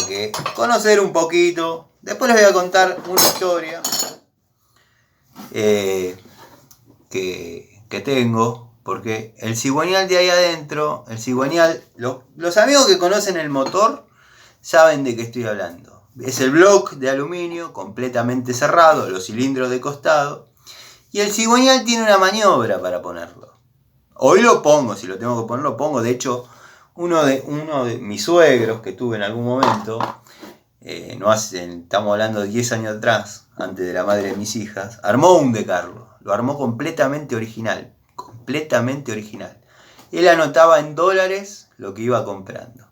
que conocer un poquito. Después les voy a contar una historia que tengo, porque el cigüeñal de ahí adentro, el cigüeñal, los amigos que conocen el motor saben de qué estoy hablando. Es el bloque de aluminio completamente cerrado, los cilindros de costado, y el cigüeñal tiene una maniobra para ponerlo. Hoy lo pongo, si lo tengo que poner lo pongo. De hecho, uno de mis suegros que tuve en algún momento, estamos hablando de 10 años atrás, antes de la madre de mis hijas, armó un De Carlo. Lo armó completamente original. Completamente original. Él anotaba en dólares lo que iba comprando.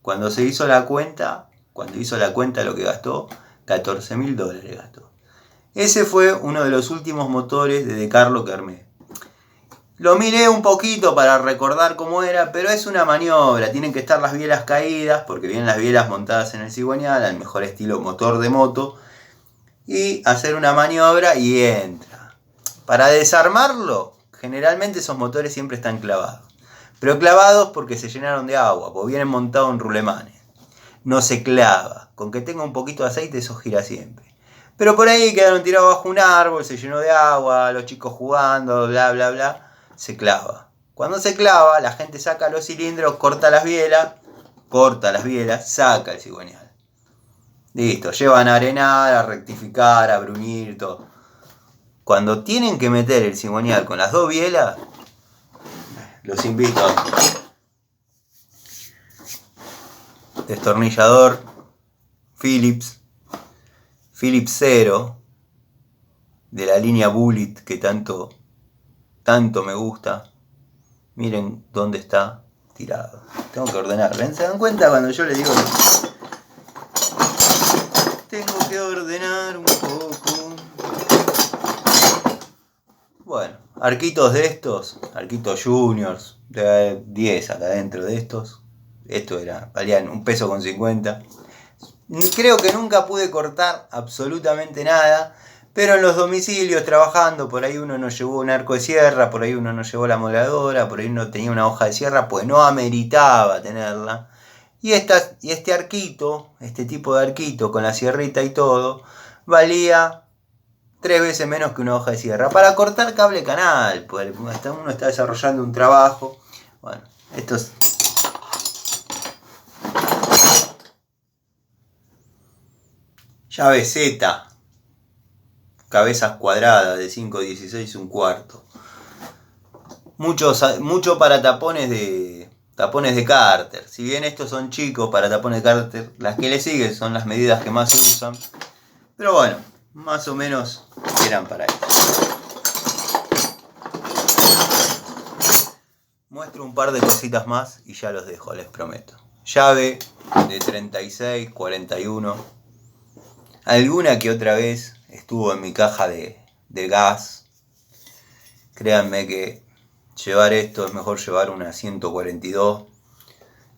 Cuando hizo la cuenta lo que gastó, $14.000 gastó. Ese fue uno de los últimos motores de Carlo que armé. Lo miré un poquito para recordar cómo era, pero es una maniobra. Tienen que estar las bielas caídas, porque vienen las bielas montadas en el cigüeñal, al mejor estilo motor de moto, y hacer una maniobra y entra. Para desarmarlo, generalmente esos motores siempre están clavados. Pero clavados porque se llenaron de agua, porque vienen montados en rulemanes. No se clava. Con que tenga un poquito de aceite, eso gira siempre. Pero por ahí quedaron tirados bajo un árbol, se llenó de agua, los chicos jugando, bla, bla, bla. Se clava. Cuando se clava, la gente saca los cilindros, corta las bielas, saca el cigüeñal. Listo, llevan a arenar, a rectificar, a bruñir, todo. Cuando tienen que meter el cigüeñal con las dos bielas, los invito a destornillador Phillips 0 de la línea Bullet que tanto me gusta. Miren dónde está tirado. Tengo que ordenar. ¿Ven? ¿Se dan cuenta cuando yo les digo que tengo que ordenar un poco? Bueno, arquitos de estos, arquitos juniors, de 10 acá dentro de estos. Esto valían $1.50. Creo que nunca pude cortar absolutamente nada, pero en los domicilios trabajando, por ahí uno no llevó un arco de sierra, por ahí uno no llevó la moladora, por ahí uno tenía una hoja de sierra, pues no ameritaba tenerla. Y este arquito, este tipo de arquito con la sierrita y todo, valía 3 veces menos que una hoja de sierra. Para cortar cable canal, pues uno está desarrollando un trabajo. Bueno, esto es... Llave Z, cabezas cuadradas de 5,16 un cuarto. Mucho para tapones de cárter. Si bien estos son chicos para tapones de cárter, las que le siguen son las medidas que más se usan. Pero bueno, más o menos eran para esto. Muestro un par de cositas más y ya los dejo, les prometo. Llave de 36, 41. Alguna que otra vez estuvo en mi caja de gas. Créanme que llevar esto es mejor llevar una 142.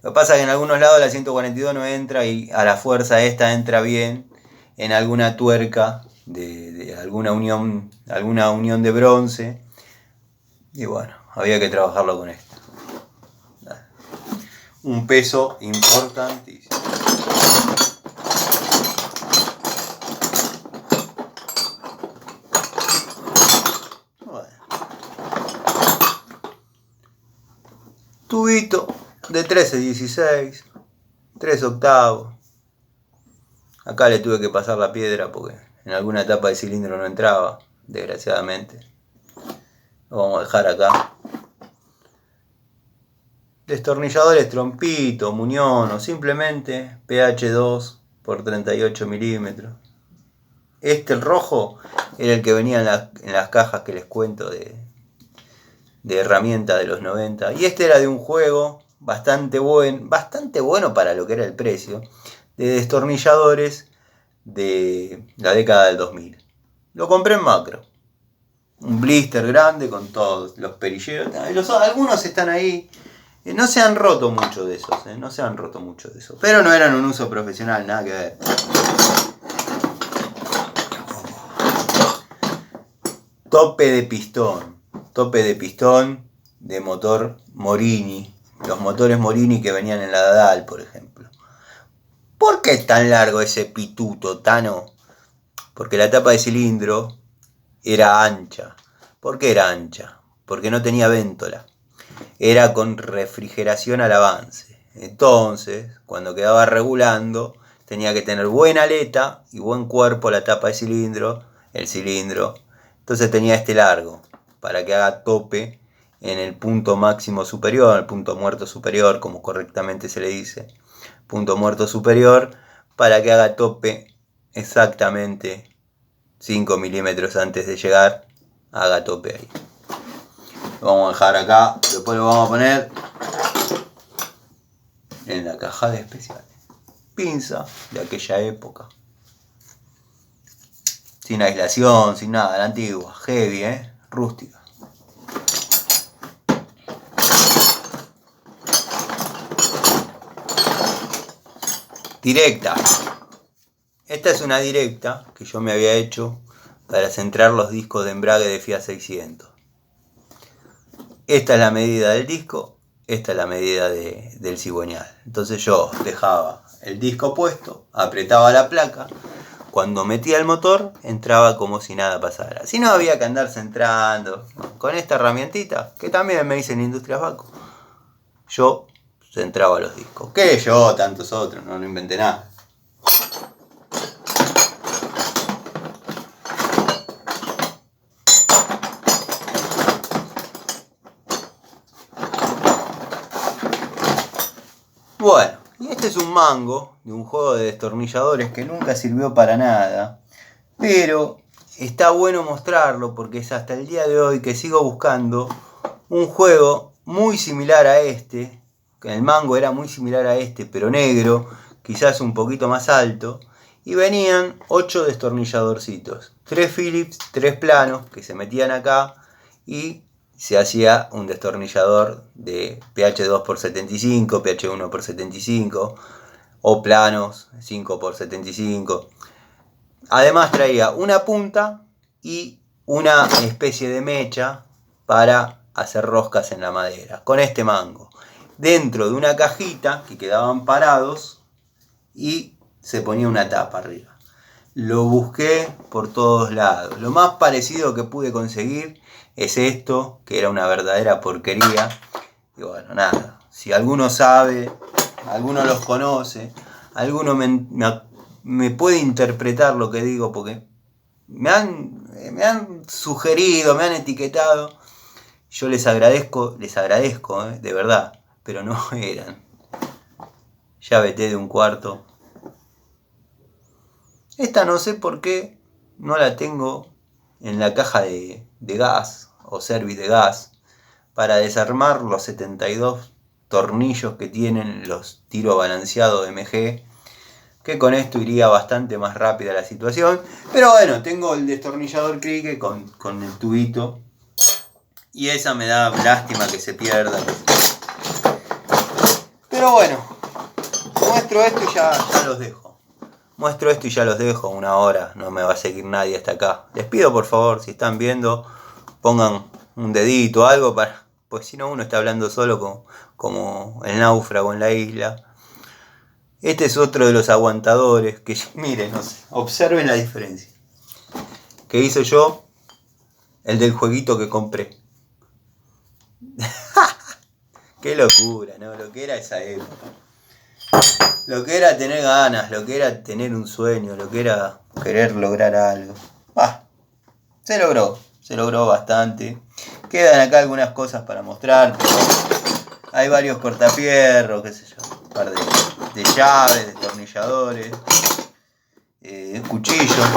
Lo que pasa es que en algunos lados la 142 no entra y a la fuerza esta entra bien en alguna tuerca de alguna unión de bronce. Y bueno, había que trabajarlo con esto. Un peso importantísimo. Tubito de 13-16, 3 octavos. Acá le tuve que pasar la piedra porque en alguna etapa de cilindro no entraba, desgraciadamente. Lo vamos a dejar acá. Destornilladores trompito, muñón o simplemente pH 2 por 38 milímetros. El rojo era el que venía en las cajas que les cuento de herramientas de los 90. Y este era de un juego bastante bueno para lo que era el precio, de destornilladores de la década del 2000. Lo compré en Macro. Un blister grande con todos los perilleros. Algunos están ahí. No se han roto mucho de esos. Pero no eran un uso profesional, nada que ver. Tope de pistón de motor Morini. Los motores Morini que venían en la Dadal, por ejemplo. ¿Por qué es tan largo ese pituto, Tano? Porque la tapa de cilindro era ancha. ¿Por qué era ancha? Porque no tenía véntola. Era con refrigeración al avance. Entonces, cuando quedaba regulando, tenía que tener buena aleta y buen cuerpo la tapa de cilindro, el cilindro. Entonces tenía este largo, para que haga tope en el punto máximo superior, el punto muerto superior, como correctamente se le dice. Punto muerto superior, para que haga tope exactamente 5 milímetros antes de llegar, haga tope ahí. Lo vamos a dejar acá, después lo vamos a poner en la caja de especiales. Pinza de aquella época. Sin aislación, sin nada, la antigua, heavy, rústica. Directa. Esta es una directa que yo me había hecho para centrar los discos de embrague de Fiat 600. Esta es la medida del disco, esta es la medida del cigüeñal. Entonces yo dejaba el disco puesto, apretaba la placa, cuando metía el motor entraba como si nada pasara. Si no, había que andar centrando. Con esta herramientita, que también me hice en Industrias Baco, yo centraba los discos. Que yo, tantos otros, no inventé nada. Bueno, y este es un mango de un juego de destornilladores que nunca sirvió para nada, pero está bueno mostrarlo porque es hasta el día de hoy que sigo buscando un juego muy similar a este, que el mango era muy similar a este, pero negro, quizás un poquito más alto, y venían 8 destornilladorcitos, 3 Phillips, 3 planos que se metían acá y se hacía un destornillador de PH2x75, PH1x75 o planos 5x75. Además traía una punta y una especie de mecha para hacer roscas en la madera, con este mango. Dentro de una cajita que quedaban parados y se ponía una tapa arriba. Lo busqué por todos lados. Lo más parecido que pude conseguir es esto, que era una verdadera porquería. Y bueno, nada, si alguno sabe, alguno los conoce, alguno me puede interpretar lo que digo, porque me han sugerido, me han etiquetado. Yo les agradezco, de verdad, pero no eran. Llave T de 1/4. Esta no sé por qué no la tengo en la caja de gas o service de gas para desarmar los 72 tornillos que tienen los tiro balanceados de MG, que con esto iría bastante más rápida la situación. Pero bueno, tengo el destornillador Crique con el tubito y esa me da lástima que se pierda. Pero bueno, muestro esto y ya los dejo. Muestro esto y ya los dejo, 1 hora, no me va a seguir nadie hasta acá. Les pido por favor, si están viendo, pongan un dedito o algo, pues si no uno está hablando solo como el náufrago en la isla. Este es otro de los aguantadores, que miren, no sé, observen la diferencia. Que hice yo, el del jueguito que compré. Qué locura, ¿no? Lo que era esa época. Lo que era tener ganas, lo que era tener un sueño, lo que era querer lograr algo. Se logró bastante. Quedan acá algunas cosas para mostrar. Hay varios cortafierros, qué sé yo, un par de llaves, destornilladores, cuchillos.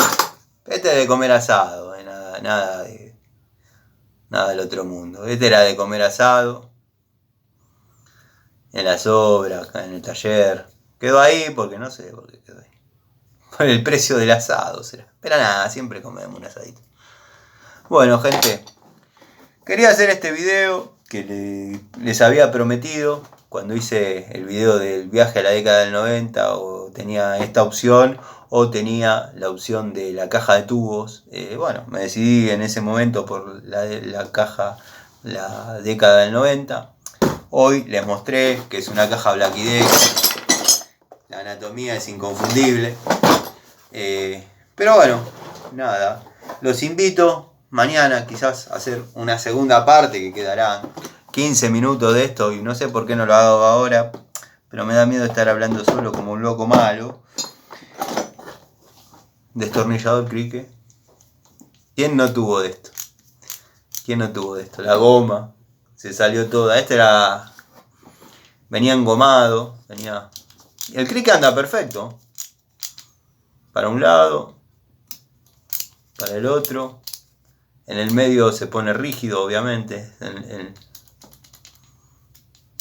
Este es de comer asado, nada del otro mundo. Este era de comer asado, en las obras, acá en el taller. Quedó ahí porque no sé por qué quedó ahí. Por el precio del asado será. Pero nada, siempre comemos un asadito. Bueno, gente, quería hacer este video que les había prometido cuando hice el video del viaje a la década del 90, o tenía esta opción o tenía la opción de la caja de tubos. Bueno, me decidí en ese momento por la caja, la década del 90. Hoy les mostré que es una caja Black Decker, la anatomía es inconfundible. Pero bueno, nada. Los invito mañana quizás a hacer una segunda parte que quedarán 15 minutos de esto y no sé por qué no lo hago ahora, pero me da miedo estar hablando solo como un loco malo. Destornillador cricket. ¿Quién no tuvo de esto? ¿Quién no tuvo de esto? La goma se salió toda. Este era... venía engomado. Venía... El cricket anda perfecto. Para un lado. Para el otro. En el medio se pone rígido, obviamente.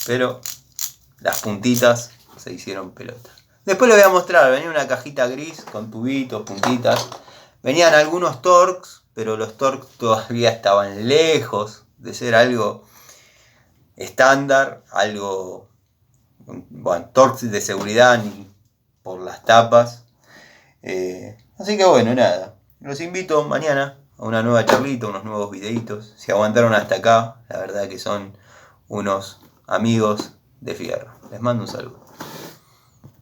Pero las puntitas se hicieron pelota. Después les voy a mostrar. Venía una cajita gris con tubitos, puntitas. Venían algunos Torx, pero los Torx todavía estaban lejos de ser algo estándar, algo, bueno, Torx de seguridad ni por las tapas. Así que bueno, nada. Los invito mañana a una nueva charlita, unos nuevos videitos. Si aguantaron hasta acá, la verdad que son unos amigos de fierro. Les mando un saludo.